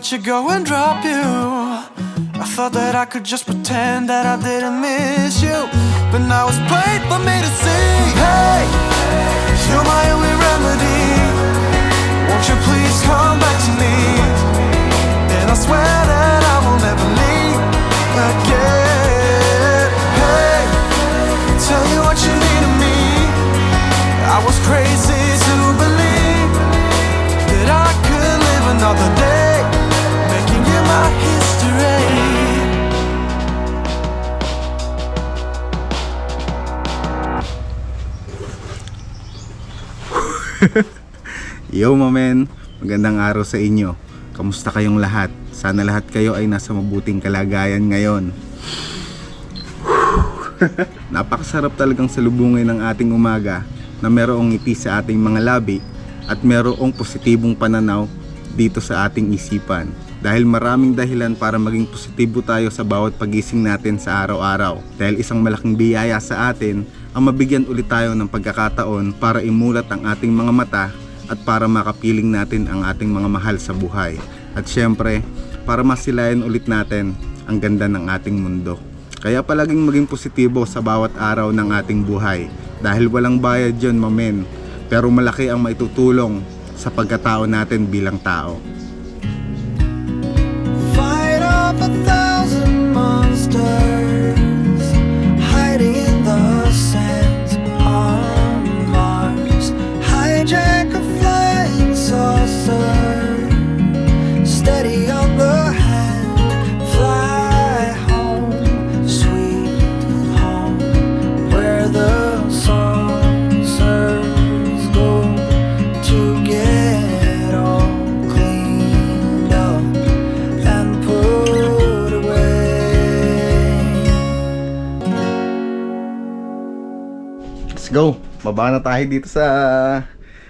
let you go and drop you. I thought that I could just pretend that I didn't miss you, but now it's plain for me to see. Hey, you're my only remedy. Won't you please come back to me? And I swear that I will never leave again. Hey, tell you what you need of me. I was crazy to believe that I could live another day, making you my history. Yo mamen, magandang araw sa inyo. Kamusta kayong lahat? Sana lahat kayo ay nasa mabuting kalagayan ngayon. Napakasarap talagang salubungin ng ating umaga na merong ngiti sa ating mga labi at merong positibong pananaw dito sa ating isipan. Dahil maraming dahilan para maging positibo tayo sa bawat pagising natin sa araw-araw. Dahil isang malaking biyaya sa atin ang mabigyan ulit tayo ng pagkakataon para imulat ang ating mga mata at para makapiling natin ang ating mga mahal sa buhay. At syempre, para masilayan ulit natin ang ganda ng ating mundo. Kaya palaging maging positibo sa bawat araw ng ating buhay. Dahil walang bayad yun, mamen. Pero malaki ang maitutulong sa pagkatao natin bilang tao. Fight off 1,000 monsters hiding in the sands on Mars. Hijack a flying saucer, steady on the hand. Fly home, sweet home, where the saucers go to get all cleaned up and put away. Let's go! Baba na tayo dito sa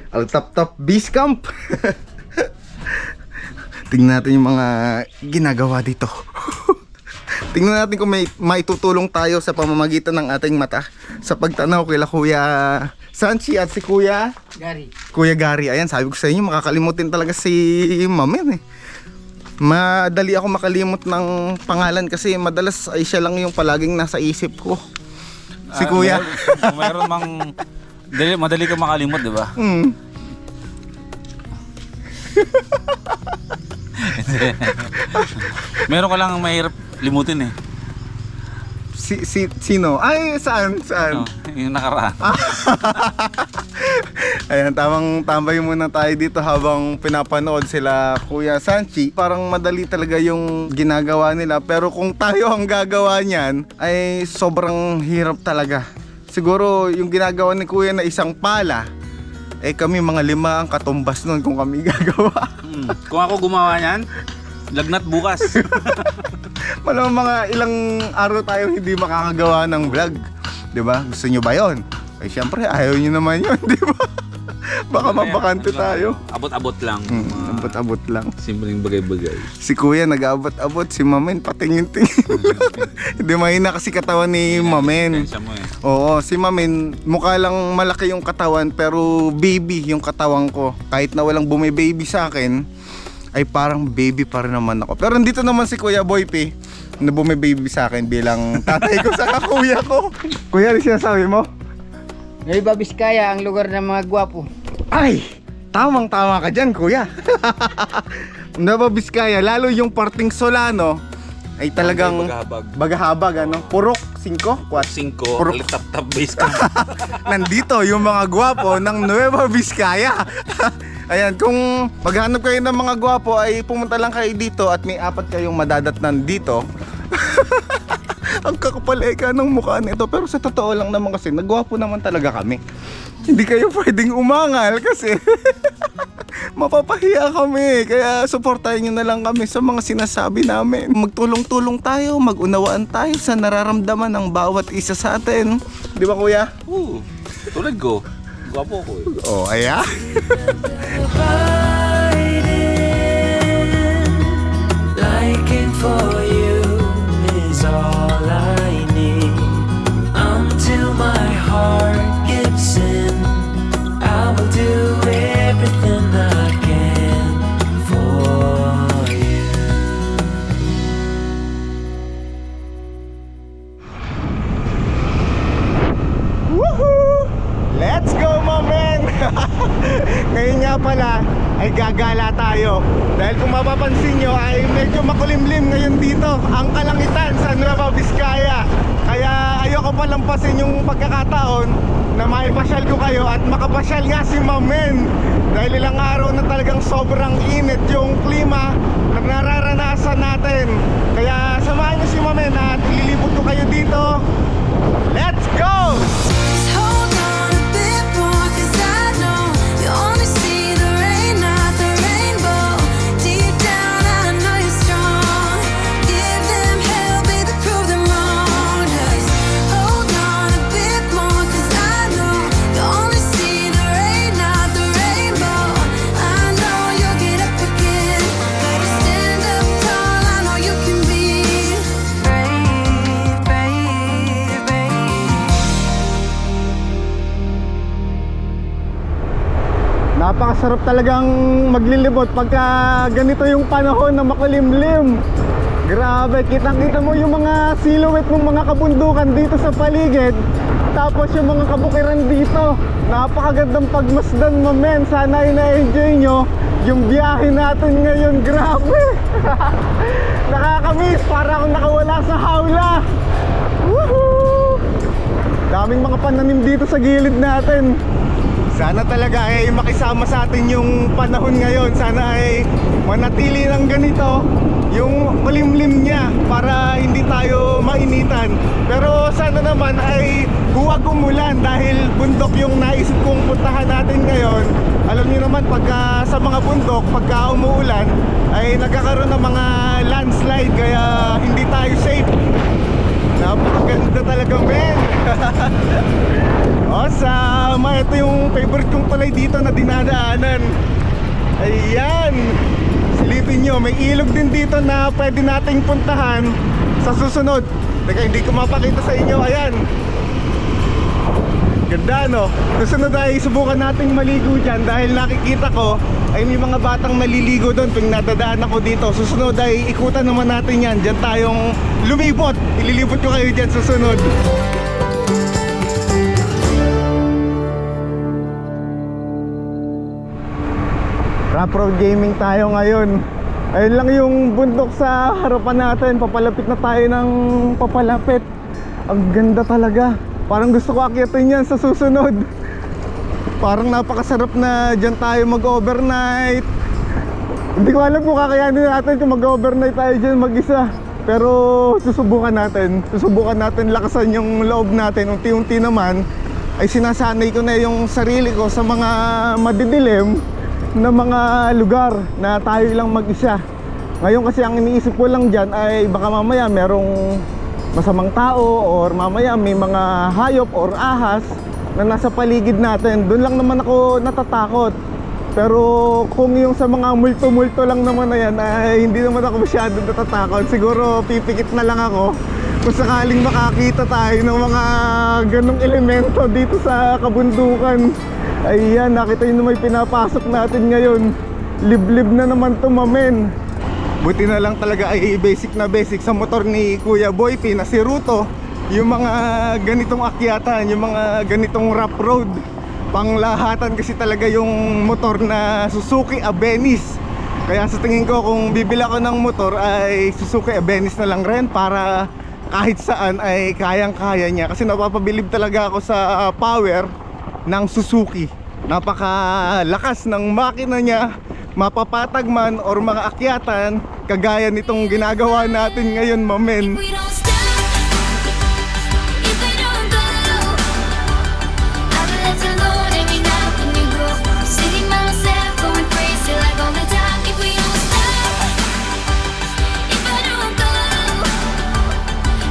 Altap-Tap Base Camp. Tingnan natin yung mga ginagawa dito. Tingnan natin kung may maitutulong tayo sa pamamagitan ng ating mata sa pagtanaw kila Kuya Sanchi at si Kuya Gary. Ayan, sabi ko sa inyo, makakalimutin talaga si Mamen eh. Madali ako makalimot ng pangalan kasi madalas ay siya lang yung palaging nasa isip ko. Si Kuya. Meron mang madali ka makalimot, di ba? Meron ka lang mahirap limutin eh. Sino? Ay, saan? No, yung nakaraan. Ayan, tamang tambay muna tayo dito habang pinapanood sila Kuya Sanchi. Parang madali talaga yung ginagawa nila, pero kung tayo ang gagawa niyan ay sobrang hirap talaga. Siguro yung ginagawa ni Kuya na isang pala, eh kami mga 5 ang katumbas nun kung kami gagawa. Kung ako gumawa niyan, lagnat bukas. Malamang mga ilang araw tayo hindi makakagawa ng vlog, 'di ba? Gusto nyo ba 'yon? Ay syempre ayaw niyo naman 'yon, 'di ba? Baka mabakante tayo. Abot-abot lang. Abot-abot lang. Simpleng bagay-bagay. Si Kuya nag-abot-abot, si Mamen patingin-tingin. Hindi mahina kasi katawan ni Mamen. Mo eh. Oo, si Mamen mukha lang malaki yung katawan pero baby yung katawan ko. Kahit na walang bumi-baby sa akin, ay parang baby pa rin naman ako. Pero dito naman si Kuya Boy P na bumi-baby sa akin bilang tatay ko sa kuya ko. Kuya, ano sinasabi mo? Nueva Vizcaya ang lugar ng mga gwapo. Ay, tamang-tama ka dyan, Kuya. Nueva Vizcaya, lalo yung parting Solano ay talagang bagahabag, ano? Purok 5? 5, Purok. Altap-Tap Base Camp. Nandito yung mga gwapo ng Nueva Vizcaya. Ayan, kung maghanap kayo ng mga gwapo ay pumunta lang kayo dito at may 4 kayong madadatnan dito. Ang kakapaleka ng mukha nito, pero sa totoo lang naman kasi nagwapo naman talaga kami. Hindi kayo pwedeng umangal kasi mapapahiya kami. Kaya supportahan nyo na lang kami sa mga sinasabi namin. Magtulong-tulong tayo, magunawaan tayo sa nararamdaman ng bawat isa sa atin. Di ba, Kuya? Tulad ko. Gwapo ko eh. Oh, aya? Like it for you is all I need. Until my heart gives in, I will do everything I can for you. nga pala ay gagala tayo. Dahil kung mapapansin nyo ay medyo makulimlim ngayon dito ang kalangitan sa Nueva Vizcaya. Kaya ayoko palampasin yung pagkakataon na maipasyal ko kayo at makapasyal nga si Mamen. Dahil ilang araw na talagang sobrang init yung klima na nararanasan natin. Kaya samahan nyo si Mamen at ililibot ko kayo dito. Let's go! Just hold on a bit more, 'cause I know you only see the rain, not the rainbow. Deep down, I know you're strong. Give them hell, baby, prove them wrong. Just hold on a bit more, 'cause I know you only see the rain, not the rainbow. I know you'll get up again. Better stand up tall, I know you can be brave, brave, brave. Napakasarap talagang maglilibot pagka ganito yung panahon na makulimlim. Grabe, kitang-kita mo yung mga silhouette ng mga kabundukan dito sa paligid. Tapos yung mga kabukiran dito. Napakagandang pagmasdan, Mamen. Sana ay na-enjoy nyo yung biyahe natin ngayon. Grabe! Nakakamiss, para akong nakawala sa hawla. Woohoo! Daming mga pananim dito sa gilid natin. Sana talaga ay makisama sa atin yung panahon ngayon. Sana ay manatili ng ganito yung malimlim niya para hindi tayo mainitan. Pero sana naman ay huwag umulan dahil bundok yung naisip kong puntahan natin ngayon. Alam niyo naman pagka sa mga bundok, pagka umuulan ay nagkakaroon ng mga landslide kaya hindi tayo safe. Napakaganda talaga, men. Awesome! Ito yung favorite kong tulay dito na dinadaanan. Ayan! Silipin nyo, may ilog din dito na pwede nating puntahan sa susunod. Teka, hindi ko mapakita sa inyo. Ayan! Ganda, no? Susunod ay subukan nating maligo dyan dahil nakikita ko ay may mga batang naliligo doon pag nadadaan ako dito. Susunod ay ikutan naman natin yan. Dyan tayong lumibot. Ililibot ko kayo dyan susunod. Rap Road Gaming tayo ngayon. Ayun lang yung bundok sa harapan natin. Papalapit na tayo ng papalapit. Ang ganda talaga. Parang gusto ko akyatin yan sa susunod. Parang napakasarap na dyan tayo mag-overnight. Hindi ko alam kung kakayanin natin kung mag-overnight tayo dyan mag-isa. Pero susubukan natin. Susubukan natin lakasan yung loob natin. Unti-unti naman ay sinasanay ko na yung sarili ko sa mga madidilim na mga lugar na tayo lang mag-isa. Ngayon kasi ang iniisip ko lang dyan ay baka mamaya merong masamang tao or mamaya may mga hayop or ahas na nasa paligid natin. Doon lang naman ako natatakot. Pero kung yung sa mga multo-multo lang naman na yan ay hindi naman ako masyado natatakot. Siguro pipikit na lang ako kung sakaling makakita tayo ng mga ganong elemento dito sa kabundukan. Ayan, nakita nyo na may pinapasok natin ngayon. Liblib na naman to, Mamen. Buti na lang talaga ay basic na basic sa motor ni Kuya Boypi na si Ruto. Yung mga ganitong akyatan, yung mga ganitong rough road, panglahatan kasi talaga yung motor na Suzuki Abenis. Kaya sa tingin ko kung bibili ako ng motor ay Suzuki Abenis na lang rin para kahit saan ay kayang-kaya niya. Kasi napapabilib talaga ako sa power ng Suzuki. Napakalakas ng makina niya, mapapatag man or mga akyatan kagaya nitong ginagawa natin ngayon, Mamen. We don't stop if we don't go. I will let you know every night when you go. Sitting by myself, going crazy like all the time. If we don't stop, if I don't go,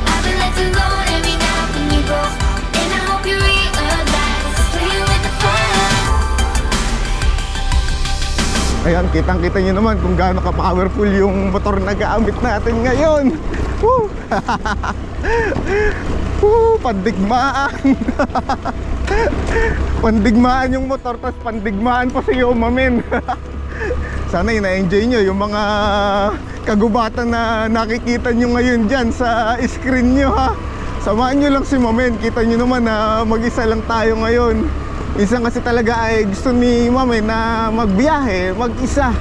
I will let you know every night when you go. And I hope you realize play with the fire. Ayan, kitang-kita nyo naman kung gaano ka-powerful yung motor na gamit natin ngayon. Woo! Woo! Pandigmaan! Pandigmaan yung motor, tapos pandigmaan pa si Mamen. Sana na-enjoy nyo yung mga kagubatan na nakikita nyo ngayon dyan sa screen nyo, ha. Samahan nyo lang si Mamen. Kita nyo naman na mag-isa lang tayo ngayon. Minsan kasi talaga ay gusto ni mami na magbiyahe, mag-isa.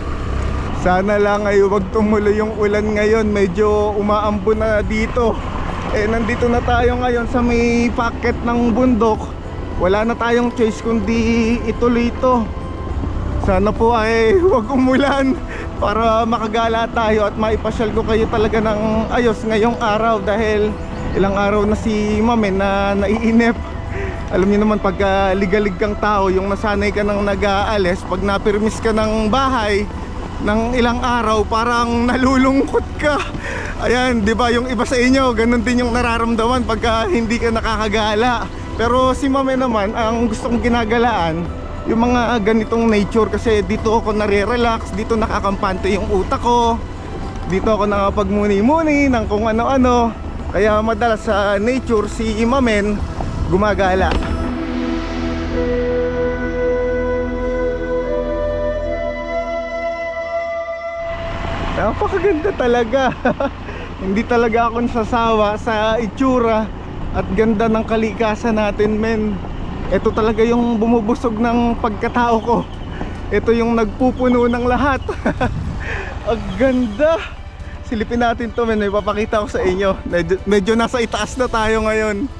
Sana lang ay wag tumuloy yung ulan ngayon. Medyo umaambon na dito. Nandito na tayo ngayon sa may packet ng bundok. Wala na tayong choice kundi ituloy ito. Sana po ay wag umulan para makagala tayo at maipasyal ko kayo talaga ng ayos ngayong araw. Dahil ilang araw na si mami na naiinip. Alam niyo naman pagka ligalig kang tao, yung nasanay ka nang nag-aalis, pag napirmis ka ng bahay ng ilang araw, parang nalulungkot ka. Ayan, di ba yung iba sa inyo, ganun din yung nararamdaman pagka hindi ka nakakagala. Pero si mami naman, ang gusto kong ginagalaan, yung mga ganitong nature, kasi dito ako nare-relax, dito nakakampante yung utak ko, dito ako nakapagmuni-muni ng kung ano-ano. Kaya madalas sa nature si mamen gumagala. Napakaganda talaga. Hindi talaga ako nasasawa sa itsura at ganda ng kalikasan natin, men. Ito talaga yung bumubusog ng pagkatao ko. Ito yung nagpupuno ng lahat. Ang ganda. Silipin natin to, men. Ipapakita ko sa inyo. Medyo nasa itaas na tayo ngayon.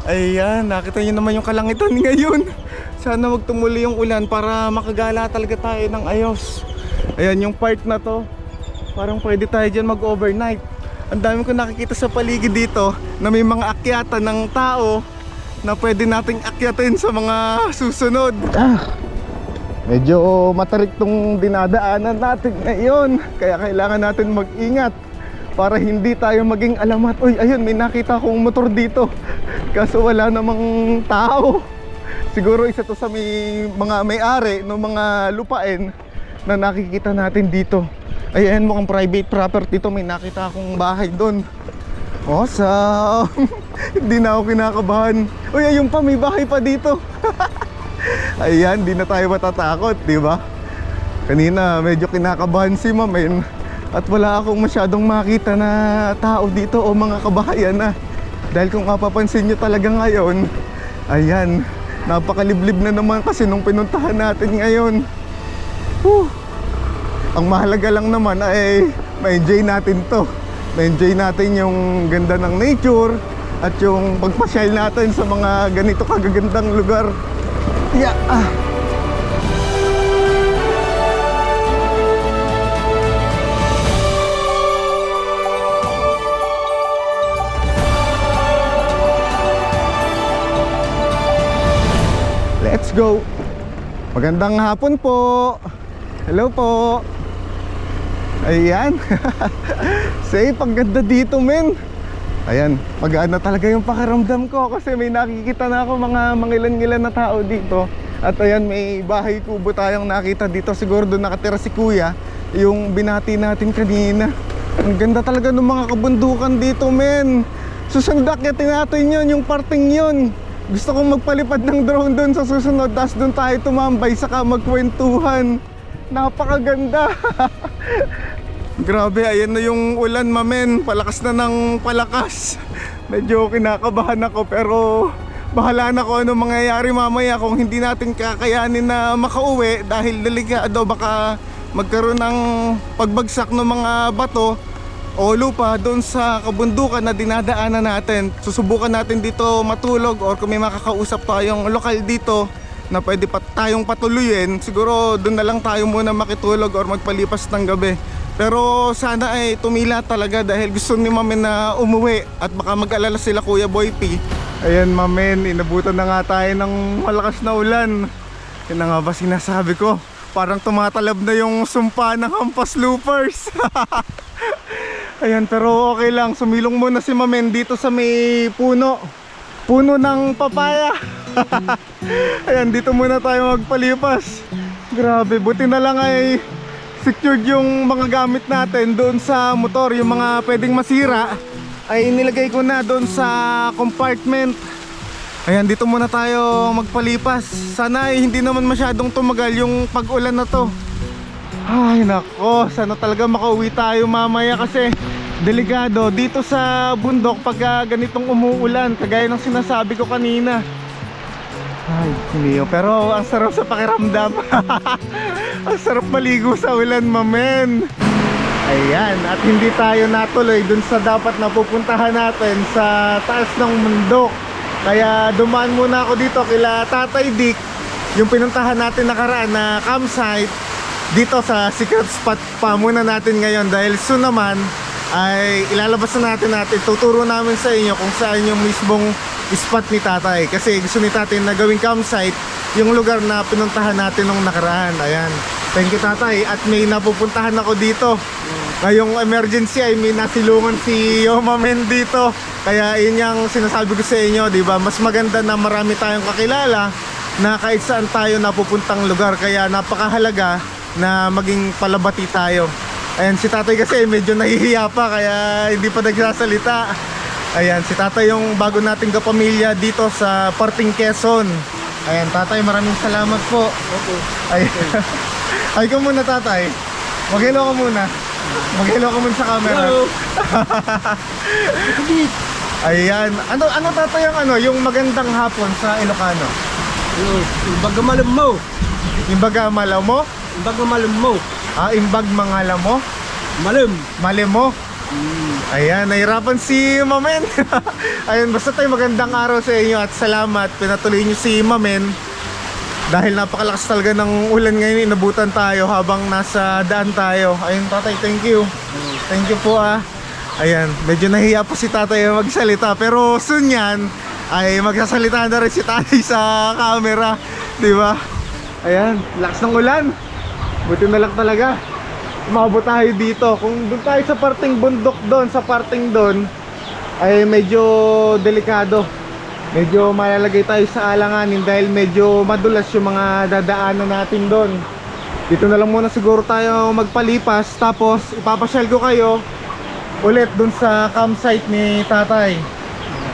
Ayan, nakita nyo naman yung kalangitan ngayon. Sana wag tumuloy yung ulan para makagala talaga tayo ng ayos. Ayan yung part na to, parang pwede tayo dyan mag-overnight. Ang dami ko nakikita sa paligid dito na may mga akyatan ng tao na pwede nating akyatin sa mga susunod. Medyo matarik tong dinadaanan natin ngayon, kaya kailangan natin mag-ingat para hindi tayo maging alamat. Uy, ayun, may nakita akong motor dito. Kaso wala namang tao. Siguro isa to sa mga may-ari ng mga lupain na nakikita natin dito. Ayan, mukhang private property to. May nakita akong bahay doon. Awesome. Hindi na ako kinakabahan. Uy, ayun pa, may bahay pa dito. Ayan, di na tayo matatakot, di ba? Kanina medyo kinakabahan si mamen at wala akong masyadong makita na tao dito o mga kabahayan na. Dahil kung mapapansin nyo talaga ngayon, ayan, napakaliblib na naman kasi nung pinuntahan natin ngayon. Ang mahalaga lang naman ay ma-enjoy natin to. Ma-enjoy natin yung ganda ng nature at yung pagpasyal natin sa mga ganito kagagandang lugar. Yeah. Let's go. Magandang hapon po. Hello po. Ayan. Safe, ang ganda dito, men. Ayan, pag-aana talaga yung pakiramdam ko kasi may nakikita na ako mga mangilan-ngilan na tao dito. At ayan, may bahay kubo tayong nakita dito. Siguro doon nakatira si kuya, yung binati natin kanina. Ang ganda talaga ng mga kabundukan dito, men. Susunod akyatin natin yun, yung parting yun. Gusto kong magpalipad ng drone doon sa susunod, tapos doon tayo tumambay saka magkwentuhan. Napakaganda. Grabe, ayan na yung ulan, mamen. Palakas na ng palakas. Medyo kinakabahan ako pero bahala na kung ano mangyayari mamaya kung hindi natin kakayanin na makauwi dahil delikado, baka magkaroon ng pagbagsak ng mga bato o lupa doon sa kabundukan na dinadaanan natin. Susubukan natin dito matulog or kung may makakausap tayong lokal dito na pwede pa tayong patuluyin, siguro doon na lang tayo muna makitulog or magpalipas ng gabi. Pero sana ay tumila talaga dahil gusto ni mamen na umuwi at baka mag-alala sila Kuya Boy P. Ayan, mamen, inabutan na nga tayo ng malakas na ulan. Yan na nga ba sinasabi ko, parang tumatalab na yung sumpa ng Hampas Loopers. Ayan, pero okay lang, sumilong muna si mamen dito sa may puno ng papaya. Ayan, dito muna tayo magpalipas. Grabe, buti na lang ay secured yung mga gamit natin doon sa motor. Yung mga pwedeng masira ay nilagay ko na doon sa compartment. Ayan, dito muna tayo magpalipas. Sana ay hindi naman masyadong tumagal yung pag-ulan na to. Ay nako, sana talaga makauwi tayo mamaya kasi delikado dito sa bundok pag ganitong umuulan, kagaya ng sinasabi ko kanina. Ay, Neo. Pero ang sarap sa pakiramdam. Ang sarap maligo sa ulan, mamen. Ayan, at hindi tayo natuloy dun sa dapat napupuntahan natin sa taas ng bundok. Kaya dumaan muna ako dito kila Tatay Dick, yung pinuntahan natin nakaraan na campsite. Dito sa secret spot pa muna natin ngayon dahil soon naman ay ilalabas na natin tuturo namin sa inyo kung saan yung mismong spot ni Tatay. Kasi gusto ni Tatay na gawing campsite yung lugar na pinuntahan natin nung nakaraan. Ayan, thank you Tatay. At may napupuntahan ako dito. Ngayong emergency ay may nasilungan si Yoma Men dito. Kaya yun yung sinasabi ko sa inyo, di ba? Mas maganda na marami tayong kakilala na kahit saan tayo napupuntang lugar. Kaya napakahalaga na maging palabati tayo. Ayan, si Tatay kasi medyo nahihiya pa kaya hindi pa nagsasalita. Ayan, si Tatay yung bago nating kapamilya dito sa Parting Quezon. Ayan, Tatay, maraming salamat po. Okay. Ayan. Ay ka muna, Tatay. Mag-hello ka muna. Mag-hello ka muna sa camera. Hello. Ayan. Ano Tatay yung magandang hapon sa Ilocano? Imbaga malam mo. Imbaga malaw mo? Imbaga malam mo. Imbag mangalam mo? Malam. Malim mo? Ayan, nahirapan si Mamen. Ayun, basta tayo magandang araw sa inyo at salamat. Pinatuloy nyo si Mamen. Dahil napakalakas talaga ng ulan ngayon, inabutan tayo habang nasa daan tayo. Ayun, Tatay, thank you. Thank you po Ayan, medyo nahiya po si Tatay magsalita. Pero soon yan, ay magsasalita na rin si Tatay sa camera. Diba? Ayan, lakas ng ulan. Buti na lang talaga umabot tayo dito. Kung doon tayo sa parting bundok doon, sa parting doon, ay medyo delikado. Medyo malalagay tayo sa alanganin dahil medyo madulas yung mga dadaanan natin doon. Dito na lang muna siguro tayo magpalipas. Tapos ipapasyal ko kayo ulit doon sa campsite ni Tatay.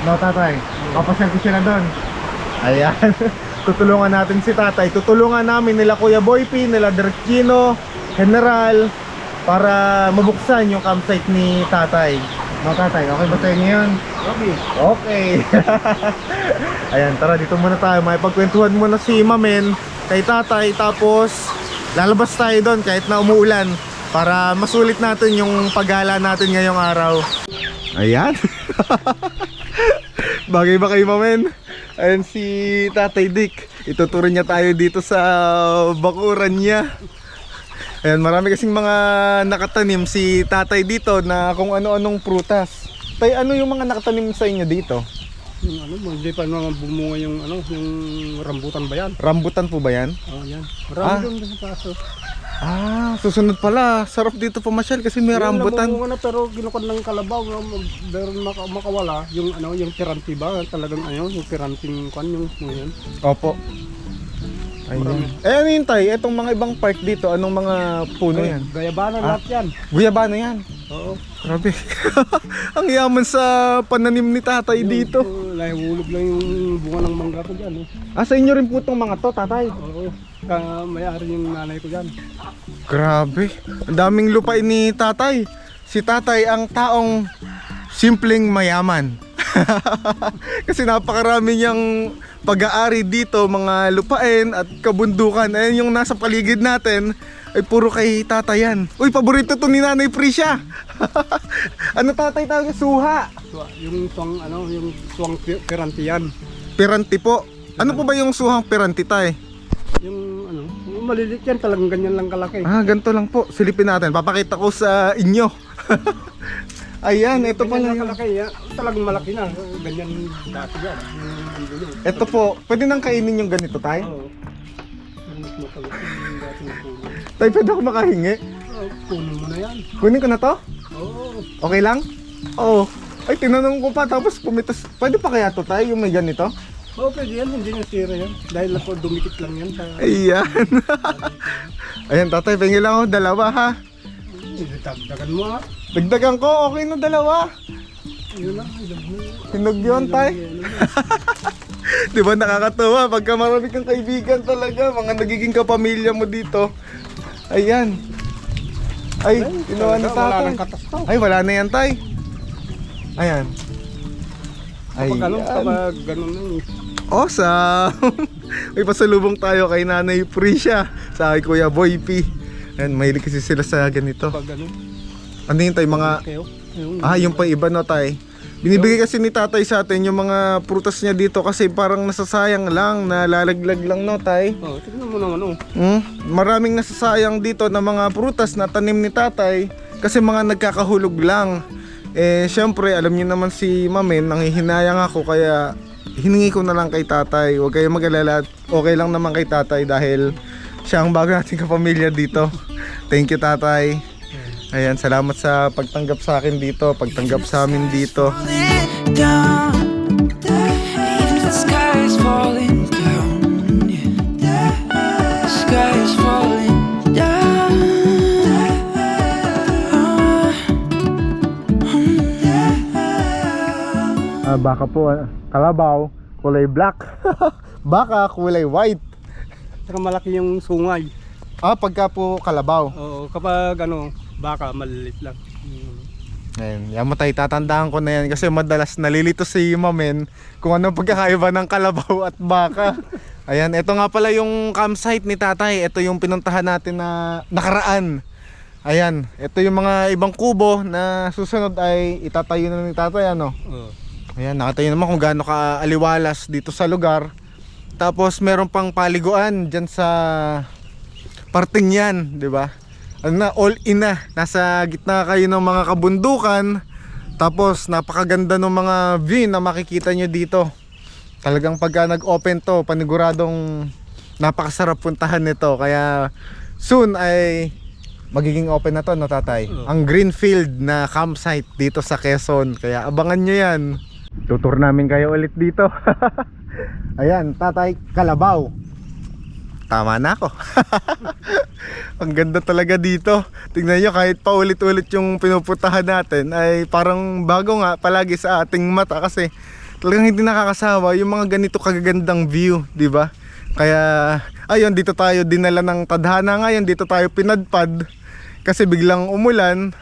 No, Tatay? Papasyal ko sila doon. Ayan. Tutulungan natin si Tatay. Tutulungan namin nila Kuya Boypi, nila Direk Chino, General, para mabuksan yung campsite ni Tatay. No, Tatay? Okay ba tayo ngayon? Okay. Okay. Ayan, tara dito muna tayo. May pagkwentuhan muna si Mamen kay Tatay. Tapos lalabas tayo doon kahit na umuulan para masulit natin yung paggala natin ngayong araw. Ayan. Bagay ba kay Mamen? Ayan si Tatay Dick. Ituturo niya tayo dito sa bakuran niya. Ayan, marami kasing mga nakatanim si Tatay dito na kung ano-anong prutas. Tay, ano yung mga nakatanim sa inyo dito? Yung hindi pa naman bumunga yung yung rambutan ba yan? Rambutan po ba yan? Yan. Marami doon sa paso. Susunod pala. Sarap dito pumasyal kasi may rambutan. Namunga na pero ginukod ng kalabaw. Meron makawala yung yung piranti ba? Talagang yung piranting yung yan. Opo. Ayun. Ano yun Tay? Itong mga ibang park dito, anong mga puno yan? Gayabana lahat yan. Guyabano yan? Oo. Grabe. Ang yaman sa pananim ni Tatay dito. Nahihulog lang yung bunga ng mangga ko dyan. Sa inyo rin po itong mga to, Tatay? Oo. May-ari yung nanay ko dyan. Grabe. Ang daming lupain ni Tatay. Si Tatay ang taong simpleng mayaman. Kasi napakarami niyang pag-aari dito, mga lupain at kabundukan. Ayun yung nasa paligid natin ay puro kay Tatay yan. Uy, paborito to ni Nanay Prisha. Ano Tatay tawag? Suha. Yung suwang piranti yan. Piranti po. Ano po ba yung suhang piranti, Tay? Yung yung maliliit yan, talagang ganyan lang kalaki. Ganito lang po. Silipin natin. Papakita ko sa inyo. Ayan, ito pala yung... Malaki yan. Talagang malaki na. Ganyan dati yan. Ito po, pwede nang kainin yung ganito, Tay? Oo. Tay, pwede ako makahingi? Kunin mo na yan. Kunin ko na to? Oo. Okay lang? Oo. Ay, tinanong ko pa tapos pumitas. Pwede pa kaya to, Tay, yung may ganito? Oo, pwede yan. Hindi na sira yan. Dahil ako dumikit lang yan sa... Ayan. Ayan, Tatay, pengi lang ako, dalawa ha. Dagdagan mo ha. Dagdagan ko, okay na dalawa. Yun lang. Hinog yun, Tay. Di ba nakakatuwa? Pagka marami kang kaibigan talaga, mga nagiging kapamilya mo dito. Ayan. Ay, kinuha ni Wala Tatay. nang katas to. Ay, wala na yan, Tay. Ayan. Kapag Ayan. kapag ganun na Awesome! May pasalubong tayo kay Nanay Prisha sa kay Kuya Boy P. And mahilig kasi sila sa ganito. Pag ano, Ano yun tay, mga... kayo. Yung pa iba no tay. Binibigay kasi ni tatay sa atin yung mga prutas niya dito kasi parang nasasayang lang, nalalaglag lang no tay. Oh, tignan mo naman oh. Maraming nasasayang dito na mga prutas na tanim ni tatay kasi mga nagkakahulog lang. Eh syempre alam niyo naman si Mamen, nanghihinayang ako kaya hiningi ko na lang kay tatay. Huwag kayong mag-alala, okay lang naman kay tatay dahil siya ang bago nating kapamilya dito. Thank you tatay. Ayan, salamat sa pagtanggap sa akin dito, pagtanggap sa amin dito. Falling down, even if the sky is falling down, yeah. The sky is falling down. Baka po, kalabaw, kulay black. Baka kulay white. Saka malaki yung sungay. Pagka po kalabaw. Oo, kapag ano, baka malilit lang. Ayan, yan mo tayo, tatandaan ko na yan kasi madalas nalilito si Mamen kung ano pagkakaiba ng kalabaw at baka. Ayan, ito nga pala yung campsite ni tatay. Ito yung pinuntahan natin na nakaraan. Ayan, ito yung mga ibang kubo na susunod ay itatayo na ni tatay, ano. Ayan, nakatayo naman kung gaano ka aliwalas dito sa lugar. Tapos meron pang paliguan dyan sa parting yan, di ba? Ano na, all in na. Nasa gitna kayo ng mga kabundukan. Tapos napakaganda ng mga view na makikita nyo dito. Talagang pagka nag-open to, paniguradong napakasarap puntahan nito. Kaya soon ay magiging open na to, no tatay? Ang Greenfield na campsite dito sa Quezon. Kaya abangan nyo yan. Tutur namin kayo ulit dito. Ayan, tatay, kalabaw. Tama na ako. Ang ganda talaga dito. Tingnan nyo, kahit paulit-ulit yung pinupuntahan natin ay parang bago nga palagi sa ating mata kasi talagang hindi nakakasawa yung mga ganito kagagandang view, di ba? Kaya ayun, dito tayo dinala ng tadhana ngayon, dito tayo pinadpad kasi biglang umulan.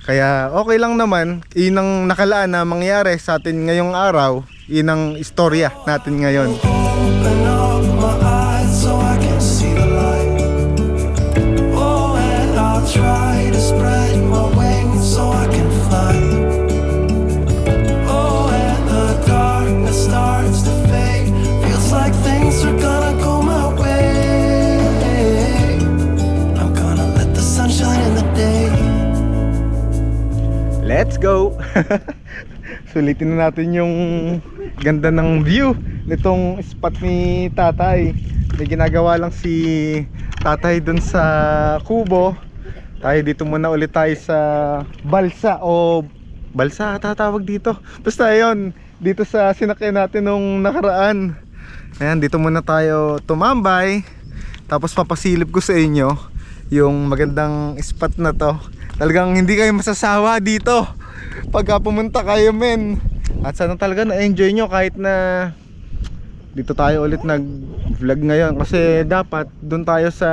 Kaya okay lang naman, inang nakalaan na mangyari sa atin ngayong araw, inang istorya natin ngayon. Open up my eyes so I can see the light. Oh, and I'll try to spread my wings so I can fly. Oh, and the darkness starts to fade. Feels like things are gonna go my way. I'm gonna let the sun shine in the day. Let's go! Sulitin na natin yung ganda ng view nitong spot ni tatay. May ginagawa lang si tatay dun sa kubo. Tayo dito muna ulit tayo sa balsa o balsa tatawag dito. Basta yun, dito sa sinakyan natin nung nakaraan. Ayan, dito muna tayo tumambay. Tapos papasilip ko sa inyo yung magandang spot na to. Talagang hindi kayo masasawa dito pagka pumunta kayo, men. At sana talaga na-enjoy nyo kahit na dito tayo ulit nag-vlog ngayon. Kasi dapat doon tayo sa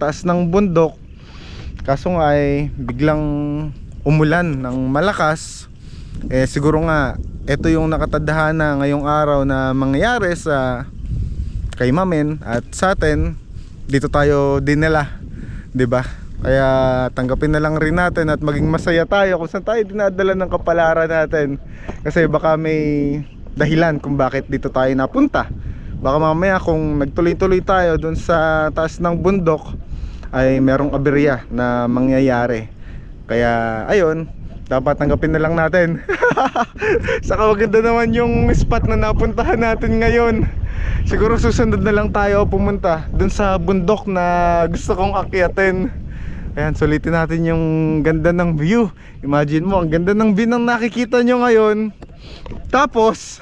taas ng bundok. Kaso nga ay biglang umulan ng malakas. Siguro nga ito yung nakatadhana ngayong araw na mangyayari sa kay Mamen at sa atin. Dito tayo dinala, 'di ba? Kaya tanggapin na lang rin natin at maging masaya tayo kung saan tayo dinadala ng kapalaran natin. Kasi baka may dahilan kung bakit dito tayo napunta. Baka mamaya kung nagtuloy-tuloy tayo dun sa taas ng bundok ay merong aberya na mangyayari. Kaya ayun, dapat tanggapin na lang natin. Saka maganda naman yung spot na napuntahan natin ngayon. Siguro susunod na lang tayo pumunta dun sa bundok na gusto kong akyatin. Ayan, sulitin natin yung ganda ng view. Imagine mo, ang ganda ng view ng nakikita nyo ngayon. Tapos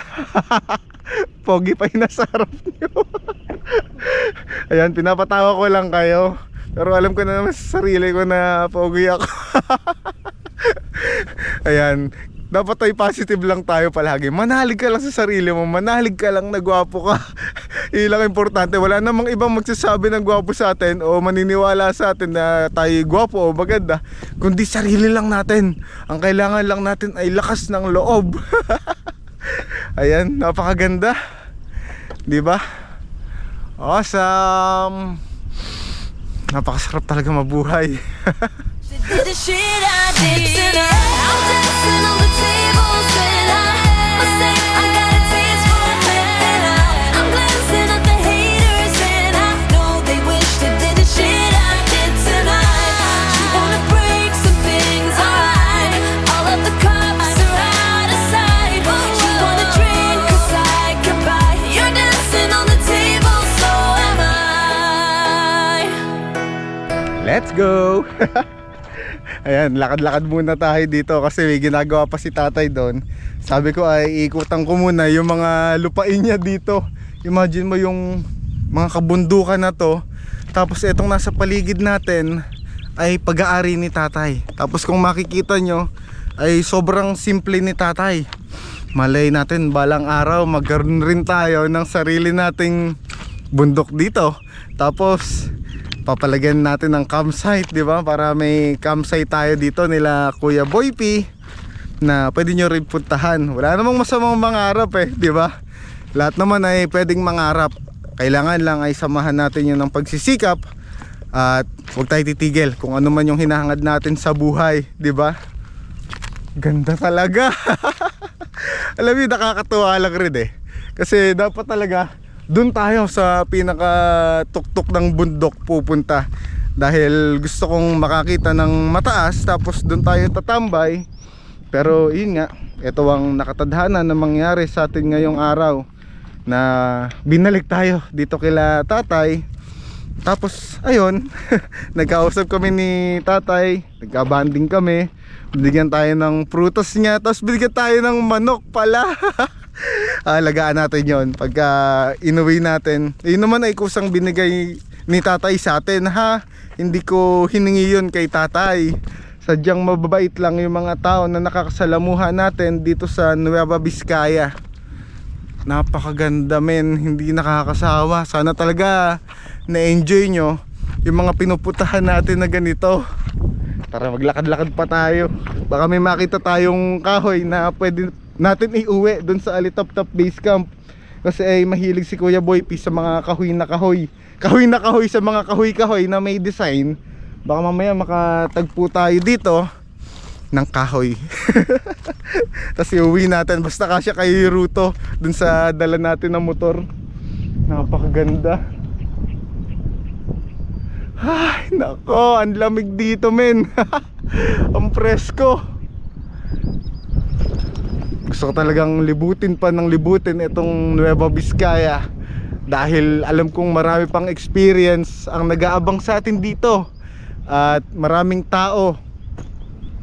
pogi pa yung nasa harap nyo. Ayan, pinapatawa ko lang kayo. Pero alam ko na naman sa sarili ko na pogi ako. Ayan, dapat ay positive lang tayo palagi. Manalig ka lang sa sarili mo. Manalig ka lang na gwapo ka. Ilang importante. Wala namang ibang magsasabi ng gwapo sa atin o maniniwala sa atin na tayo gwapo o maganda, kundi sarili lang natin. Ang kailangan lang natin ay lakas ng loob. Ayan, napakaganda. Di ba? Awesome! Napakasarap talaga mabuhay. Did the shit I did tonight. I'm dancing on the tables and I must say I got a taste for it. I'm glancing at the haters and I know they wish they did the shit I did tonight. You wanna break some things, alright. All of the cups are out of sight. You wanna drink 'cause I can buy. You're dancing on the table, so am I. Let's go! Ayan, lakad-lakad muna tayo dito kasi may ginagawa pa si tatay doon. Sabi ko ay ikutan ko muna yung mga lupain niya dito. Imagine mo yung mga kabundukan na to. Tapos itong nasa paligid natin ay pag-aari ni tatay. Tapos kung makikita nyo ay sobrang simple ni tatay. Malay natin balang araw magkaroon rin tayo ng sarili nating bundok dito. Tapos papalagyan natin ng campsite, di ba? Para may campsite tayo dito nila Kuya Boy P na pwede nyo rin puntahan. Wala namang masamang mangarap di ba? Lahat naman ay pwedeng mangarap. Kailangan lang ay samahan natin yun ng pagsisikap at huwag tayo titigil kung ano man yung hinahangad natin sa buhay, di ba? Ganda talaga. Alam mo, nakakatuwa lang rin kasi dapat talaga doon tayo sa pinaka tuktok ng bundok pupunta. Dahil gusto kong makakita ng mataas, tapos doon tayo tatambay. Pero yun nga, ito ang nakatadhana na mangyari sa atin ngayong araw, na binalik tayo dito kila tatay. Tapos ayun, nagkausap kami ni tatay, nagka-banding kami. Binigyan tayo ng prutas niya, tapos binigyan tayo ng manok pala. Alagaan natin yon pagka inuwi natin. Yun naman ay kusang binigay ni tatay sa atin, ha. Hindi ko hiningi yun kay tatay. Sadyang mababait lang yung mga tao na nakakasalamuha natin dito sa Nueva Vizcaya. Napakaganda men, hindi nakakasawa. Sana talaga na-enjoy nyo yung mga pinuputahan natin na ganito. Tara, maglakad-lakad pa tayo. Baka may makita tayong kahoy na pwede natin iuwi dun sa Alitap-Tap Base Camp. Kasi ay mahilig si Kuya Boy P sa mga kahoy na kahoy. Kahoy na kahoy sa mga kahoy-kahoy na may design. Baka mamaya makatagpo tayo dito ng kahoy. Tapos iuwi natin. Basta kasya kayo yung ruto dun sa dala natin ng motor. Napakaganda. Ay, nako, ang lamig dito men. Ang presko. Gusto ko talagang libutin pa ng libutin itong Nueva Vizcaya. Dahil alam kong marami pang experience ang nag-aabang sa atin dito. At maraming tao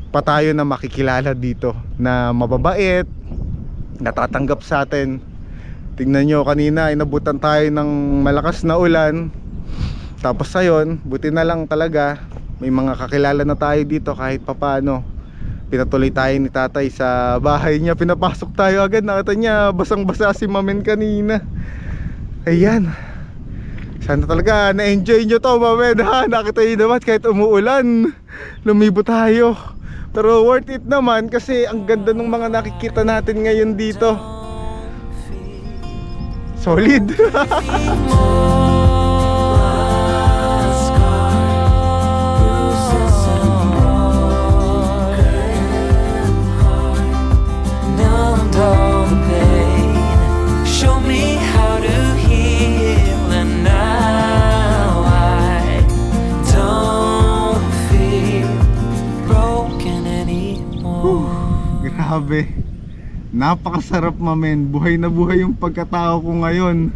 pa tayo na makikilala dito na mababait, natatanggap sa atin. Tingnan nyo, kanina inabutan tayo ng malakas na ulan. Tapos ayon, buti na lang talaga may mga kakilala na tayo dito kahit papano. Pinatuloy tayo ni tatay sa bahay niya. Pinapasok tayo agad, nakita niya basang-basa si mamen kanina. Ayan, sana talaga na-enjoy nyo to mamen, ha. Nakita nyo naman kahit umuulan, lumibo tayo. Pero worth it naman kasi ang ganda ng mga nakikita natin ngayon dito. Solid. Grabe, napakasarap mamen. Buhay na buhay yung pagkatao ko ngayon.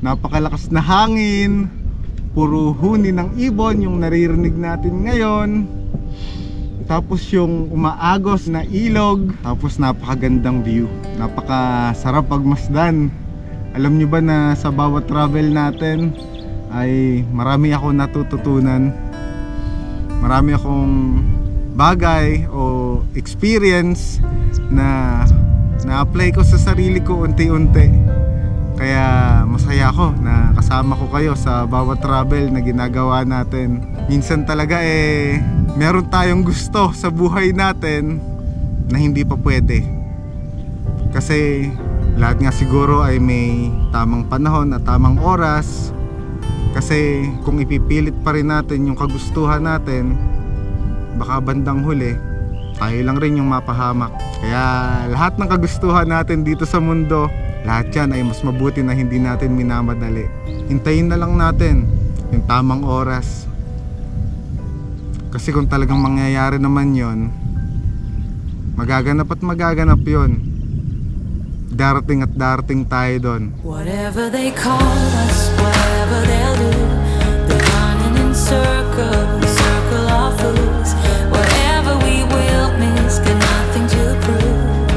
Napakalakas na hangin, puro huni ng ibon yung naririnig natin ngayon. Tapos yung umaagos na ilog. Tapos napakagandang view, napakasarap pagmasdan. Alam nyo ba na sa bawat travel natin ay marami ako natututunan. Marami akong bagay o experience na na-apply ko sa sarili ko unti-unti. Kaya masaya ako na kasama ko kayo sa bawat travel na ginagawa natin. Minsan talaga meron tayong gusto sa buhay natin na hindi pa pwede. Kasi Lahat nga siguro ay may tamang panahon at tamang oras. Kasi kung ipipilit pa rin natin yung kagustuhan natin, baka bandang huli tayo lang rin yung mapahamak. Kaya lahat ng kagustuhan natin dito sa mundo, lahat yan ay mas mabuti na hindi natin minamadali. Hintayin na lang natin yung tamang oras. Kasi kung talagang mangyayari naman yon, magaganap at magaganap yon. Darating at darating tayo doon. Whatever they call us, whatever they'll do, they're running in circles, circle of fools. Whatever we will miss, got nothing to prove.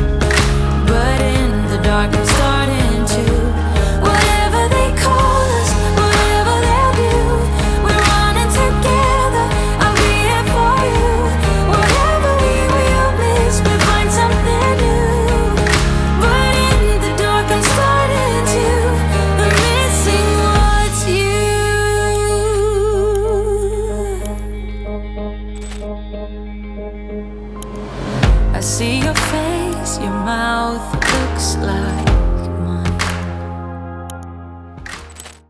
But in the dark, I'm starting to. Whatever they call us, whatever they'll do, we're running together. I'll be here for you. Whatever we will miss, we'll find something new. But in the dark, I'm starting to. I'm missing what's you. I see your face, your mouth looks like